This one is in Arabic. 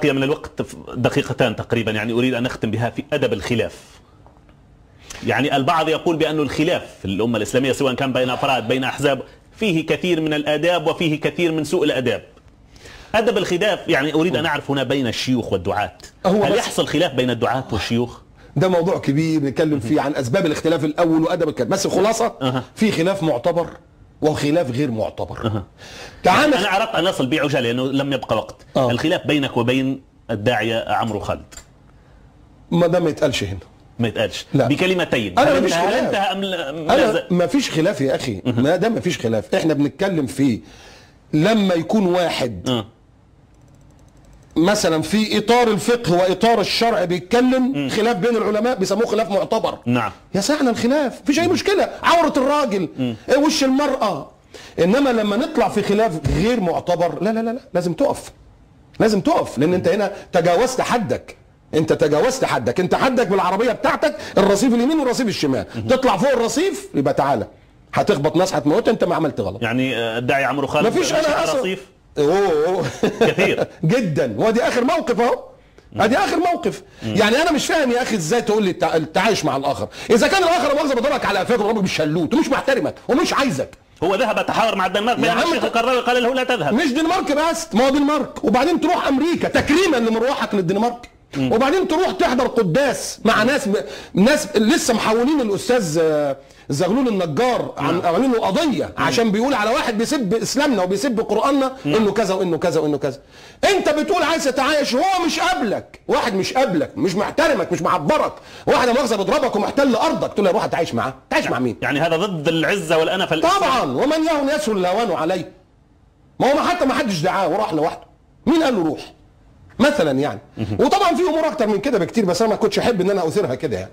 بقي من الوقت دقيقتان تقريبا، يعني أريد أن أختم بها في أدب الخلاف. يعني البعض يقول بأن الخلاف في الأمة الإسلامية سواء كان بين أفراد بين أحزاب فيه كثير من الآداب وفيه كثير من سوء الآداب. أدب الخلاف يعني أريد أن أعرف هنا بين الشيوخ والدعاة، هل يحصل خلاف بين الدعاة والشيوخ؟ ده موضوع كبير نتكلم فيه عن أسباب الاختلاف الأول وأدب الكلام، بس الخلاصة في خلاف معتبر وخلاف غير معتبر. تعال أنا أردت أن أصل بعجالة لأنه لم يبقى وقت. الخلاف بينك وبين الداعية عمرو خالد ما ده ما يتقالش هنا، ما يتقالش لا. بكلمتين. أنا مفيش خلاف، أنا ما فيش خلاف يا أخي، ما ده ما فيش خلاف. إحنا بنتكلم فيه لما يكون واحد مثلا في اطار الفقه واطار الشرع بيتكلم خلاف بين العلماء بيسموه خلاف معتبر. نعم يا سهل الخلاف، مفيش اي مشكله، عوره الراجل وش المراه. انما لما نطلع في خلاف غير معتبر لا لا لا, لا. لازم تقف، لازم تقف، لان انت هنا تجاوزت حدك. انت تجاوزت حدك، انت حدك بالعربيه بتاعتك الرصيف اليمين والرصيف الشمال، تطلع فوق الرصيف يبقى تعالى هتخبط ناس هتموت، انت ما عملت غلط. يعني الداعي عمرو خالد مفيش انا رصيف اوه كثير جدا، ودي اخر موقف اهو، ادي اخر موقف. يعني انا مش فاهم يا اخي ازاي تقول لي التعايش مع الاخر اذا كان الاخر مؤاخذه بيضربك على قفاك وضربك بالشلوت ومش محترمك ومش عايزك. هو ذهب تحاور مع الدنمارك بين الشيخ القرضاوي قال له لا تذهب. مش دنمارك بس، ما هو دنمارك وبعدين تروح امريكا تكريما لمروحك للدنمارك، وبعدين تروح تحضر قداس مع ناس لسه محولين الاستاذ زغلول النجار عاملين له قضيه عشان بيقول على واحد بيسب اسلامنا وبيسب قراننا انه كذا وانه كذا وانه كذا. انت بتقول عايز تتعايش، هو مش قابلك، واحد مش قابلك، مش محترمك، مش معبرك، واحد مؤاخذه بيضربك ومحتل ارضك، تقول له روح اتعايش معاه، تعيش مع مين؟ يعني هذا ضد العزه والانفه طبعا، ومن يهن يسهل الهوان عليه. ما هو حتى ما حدش دعاه وراح لوحده، مين قال له روح؟ مثلا يعني. وطبعا في امور اكتر من كده بكتير، بس انا ما كنتش احب ان انا اثيرها كده يعني.